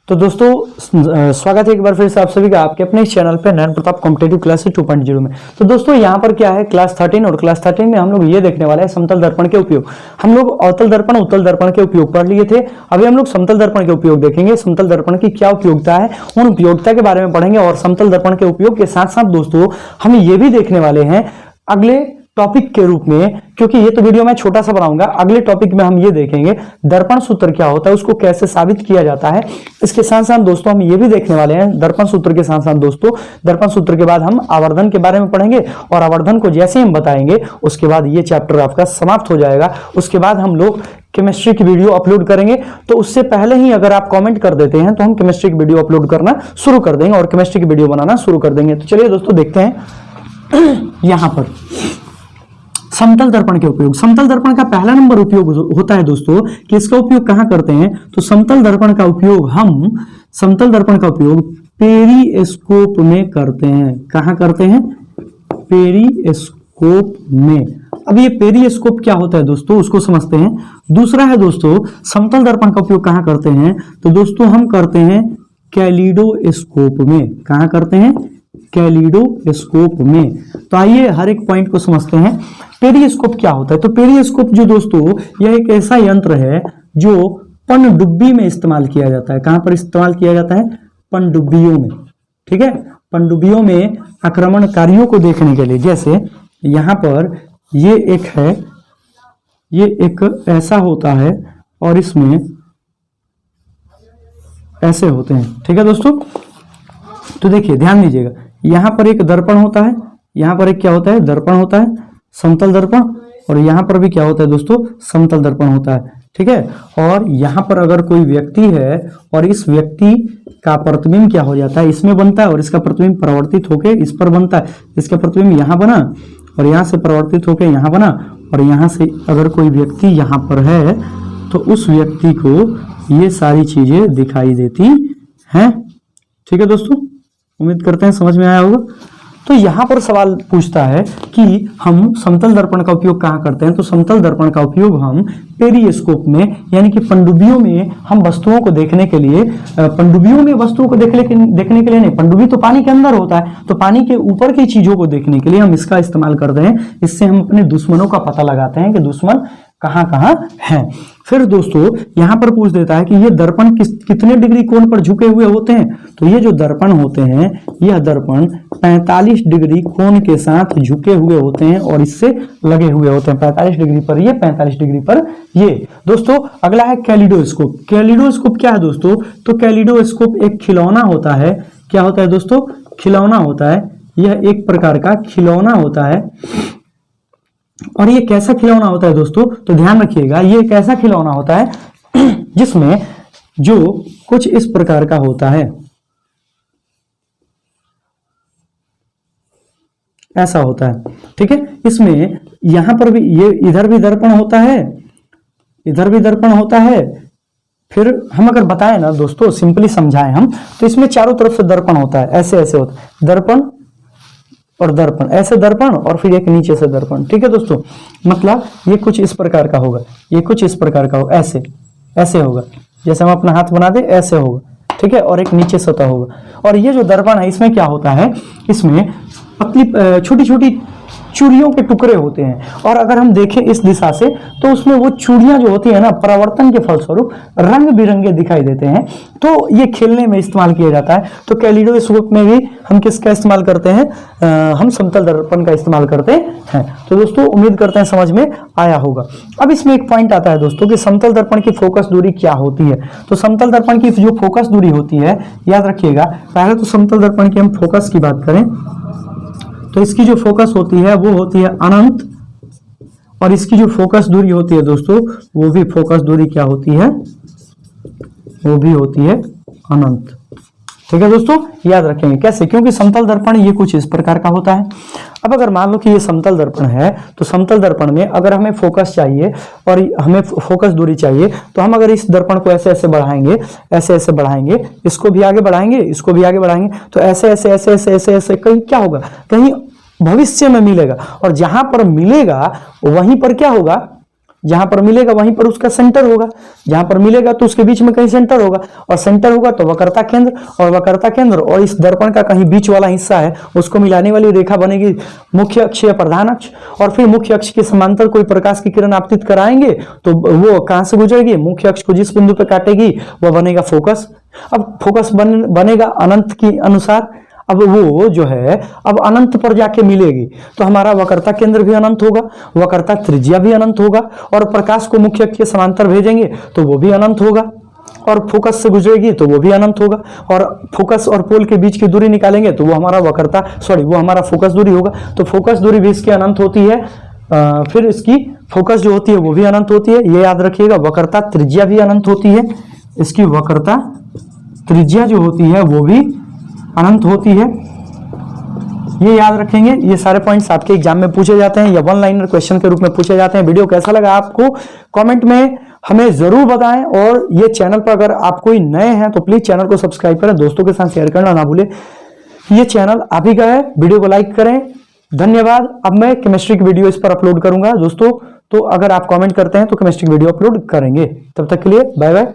तो दोस्तों स्वागत है एक बार फिर से आप सभी का आपके अपने चैनल पे नैन प्रताप कॉम्पिटेटिव क्लासेस 2.0 में। तो दोस्तों यहाँ पर क्या है क्लास 13 और क्लास 13 में हम लोग ये देखने वाले हैं समतल दर्पण के उपयोग। हम लोग अवतल दर्पण उत्तल दर्पण के उपयोग पढ़ लिए थे। अभी हम लोग समतल दर्पण के उपयोग देखेंगे। समतल दर्पण की क्या उपयोगिता है उन उपयोगिता के बारे में पढ़ेंगे और समतल दर्पण के उपयोग के साथ साथ दोस्तों हम ये भी देखने वाले हैं अगले टॉपिक के रूप में, क्योंकि ये तो वीडियो मैं छोटा सा बनाऊंगा। अगले टॉपिक में हम ये देखेंगे दर्पण सूत्र क्या होता है, उसको कैसे साबित किया जाता है। इसके साथ साथ दोस्तों हम ये भी देखने वाले हैं दर्पण सूत्र के साथ साथ दोस्तों दर्पण सूत्र के बाद हम आवर्धन के बारे में पढ़ेंगे और आवर्धन को जैसे हम बताएंगे उसके बाद ये चैप्टर आपका समाप्त हो जाएगा। उसके बाद हम लोग केमिस्ट्री की वीडियो अपलोड करेंगे। तो उससे पहले ही अगर आप कमेंट कर देते हैं तो हम केमिस्ट्री की वीडियो अपलोड करना शुरू कर देंगे और केमिस्ट्री की वीडियो बनाना शुरू कर देंगे। तो चलिए दोस्तों देखते हैं यहां पर समतल दर्पण के उपयोग। समतल दर्पण का पहला नंबर उपयोग होता है दोस्तों कि इसका उपयोग कहां करते हैं, तो समतल दर्पण का उपयोग हम समतल दर्पण का उपयोग पेरिस्कोप में करते हैं। कहां करते हैं, पेरिस्कोप में। अब ये पेरिस्कोप क्या होता है दोस्तों उसको समझते हैं। दूसरा है दोस्तों समतल दर्पण का उपयोग कहां करते हैं, तो दोस्तों हम करते हैं कैलिडोस्कोप में। कहां करते हैं, कैलिडोस्कोप में। तो आइए हर एक पॉइंट को समझते हैं। पेरिस्कोप क्या होता है, तो पेरिस्कोप जो दोस्तों यह एक ऐसा यंत्र है जो पनडुब्बी में इस्तेमाल किया जाता है। कहां पर इस्तेमाल किया जाता है, पनडुब्बियों में। ठीक है, पनडुब्बियों में आक्रमणकारियों को देखने के लिए। जैसे यहां पर ये एक है, ये एक ऐसा होता है और इसमें ऐसे होते हैं। ठीक है दोस्तों, तो देखिए ध्यान दीजिएगा, यहां पर एक दर्पण होता है, यहां पर एक क्या होता है, दर्पण होता है, समतल दर्पण, और यहां पर भी क्या होता है दोस्तों, समतल दर्पण होता है। ठीक है, और यहां पर अगर कोई व्यक्ति है और इस व्यक्ति का प्रतिबिंब क्या हो जाता है, इसमें बनता है और इसका प्रतिबिंब परावर्तित होकर इस पर बनता है। इसका प्रतिबिंब यहां बना और यहां से परावर्तित होकर यहां बना, और यहां से अगर कोई व्यक्ति यहां पर है तो उस व्यक्ति को ये सारी चीजें दिखाई देती हैं। ठीक है दोस्तों, उम्मीद करते हैं समझ में आया होगा। तो यहां पर सवाल पूछता है कि हम समतल दर्पण का उपयोग कहां करते हैं, तो समतल दर्पण का उपयोग हम पेरिस्कोप में यानी कि पनडुब्बियों में हम वस्तुओं को देखने के लिए, पनडुब्बियों में वस्तुओं को देखने के लिए नहीं, पनडुब्बी तो पानी के अंदर होता है, तो पानी के ऊपर की चीजों को देखने के लिए हम इसका इस्तेमाल करते हैं। इससे हम अपने दुश्मनों का पता लगाते हैं कि दुश्मन कहां कहां है। फिर दोस्तों यहां पर पूछ देता है कि ये दर्पण कितने डिग्री कोण पर झुके हुए होते हैं, तो ये जो दर्पण होते हैं यह दर्पण 45 डिग्री कोण के साथ झुके हुए होते हैं और इससे लगे हुए होते हैं। 45 डिग्री पर ये, 45 डिग्री पर ये। दोस्तों अगला है कैलिडोस्कोप। कैलिडोस्कोप क्या है दोस्तों, तो कैलिडोस्कोप एक खिलौना होता है। क्या होता है दोस्तों, खिलौना होता है। यह एक प्रकार का खिलौना होता है। और ये कैसा खिलौना होता है दोस्तों, तो ध्यान रखिएगा, ये एक ऐसा खिलौना होता है जिसमें जो कुछ इस प्रकार का होता है, ऐसा होता है। ठीक है, इसमें यहां पर भी ये इधर भी दर्पण होता है, इधर भी दर्पण होता है। फिर हम अगर बताएं ना दोस्तों, सिंपली समझाएं हम, तो इसमें चारों तरफ से दर्पण होता है, ऐसे ऐसे होता है, दर्पण और दर्पण, ऐसे दर्पण और फिर एक नीचे से दर्पण। ठीक है दोस्तों, मतलब ये कुछ इस प्रकार का होगा, ये कुछ इस प्रकार का होगा, ऐसे ऐसे होगा, जैसे हम अपना हाथ बना दे ऐसे होगा। ठीक है, और एक नीचे सतह होगा। और ये जो दर्पण है इसमें क्या होता है, इसमें पतली छोटी छोटी चूड़ियों के टुकड़े होते हैं। और अगर हम देखें इस दिशा से तो उसमें वो चूड़ियां जो होती है ना, परावर्तन के फलस्वरूप रंग बिरंगे दिखाई देते हैं। तो ये खेलने में इस्तेमाल किया जाता है। तो कैलिडोस्कोप में भी हम किसका इस्तेमाल करते हैं, हम समतल दर्पण का इस्तेमाल करते हैं। तो दोस्तों उम्मीद करते हैं समझ में आया होगा। अब इसमें एक पॉइंट आता है दोस्तों कि समतल दर्पण की फोकस दूरी क्या होती है। तो समतल दर्पण की जो फोकस दूरी होती है, याद रखिएगा, पहले तो समतल दर्पण की हम फोकस की बात करें तो इसकी जो फोकस होती है वो होती है अनंत, और इसकी जो फोकस दूरी होती है दोस्तों वो भी फोकस दूरी क्या होती है, वो भी होती है अनंत। ठीक है दोस्तों, याद रखेंगे कैसे, क्योंकि समतल दर्पण ये कुछ इस प्रकार का होता है। अब अगर मान लो कि ये समतल दर्पण है, तो समतल दर्पण में अगर हमें फोकस चाहिए और हमें फोकस दूरी चाहिए, तो हम अगर इस दर्पण को ऐसे ऐसे बढ़ाएंगे, ऐसे ऐसे बढ़ाएंगे, इसको भी आगे बढ़ाएंगे, इसको भी आगे बढ़ाएंगे, तो ऐसे ऐसे ऐसे ऐसे ऐसे ऐसे कहीं क्या होगा, कहीं भविष्य में मिलेगा। और जहां पर मिलेगा वहीं पर क्या होगा, जहां पर मिलेगा वहीं पर उसका सेंटर होगा, जहां पर मिलेगा तो उसके बीच में कहीं सेंटर होगा, और सेंटर होगा तो वक्रता केंद्र, और वक्रता केंद्र और इस दर्पण का कहीं बीच वाला हिस्सा है उसको मिलाने वाली रेखा बनेगी मुख्य अक्ष या प्रधान अक्ष। और फिर मुख्य अक्ष के समांतर कोई प्रकाश की किरण आपतित कराएंगे तो वो कहां से गुजरेगी, मुख्य अक्ष को जिस बिंदु पर काटेगी वह बनेगा फोकस। अब फोकस बनेगा अनंत के अनुसार, अब वो जो है अब अनंत पर जाके मिलेगी तो हमारा वक्रता केंद्र भी अनंत होगा, वक्रता त्रिज्या भी अनंत होगा, और प्रकाश को मुख्य अक्ष के समांतर भेजेंगे तो वो भी अनंत होगा, और फोकस से गुजरेगी तो वो भी अनंत होगा, और फोकस और पोल के बीच की दूरी निकालेंगे तो वो हमारा वो हमारा फोकस दूरी होगा। तो फोकस दूरी भी इसकी अनंत होती है, फिर इसकी फोकस जो होती है वो भी अनंत होती है, ये याद रखिएगा। वक्रता त्रिज्या भी अनंत होती है, इसकी वक्रता त्रिज्या जो होती है वो भी अनंत होती है, ये याद रखेंगे। ये सारे पॉइंट्स आपके एग्जाम में पूछे जाते हैं या वन लाइनर क्वेश्चन के रूप में पूछे जाते हैं। वीडियो कैसा लगा आपको कमेंट में हमें जरूर बताएं, और ये चैनल पर अगर आप कोई नए हैं तो प्लीज चैनल को सब्सक्राइब करें, दोस्तों के साथ शेयर करना ना भूलें। ये चैनल आप ही का है, वीडियो को लाइक करें। धन्यवाद। अब मैं केमिस्ट्री की वीडियो इस पर अपलोड करूंगा दोस्तों, तो अगर आप कमेंट करते हैं तो केमिस्ट्री की वीडियो अपलोड करेंगे। तब तक के लिए बाय बाय।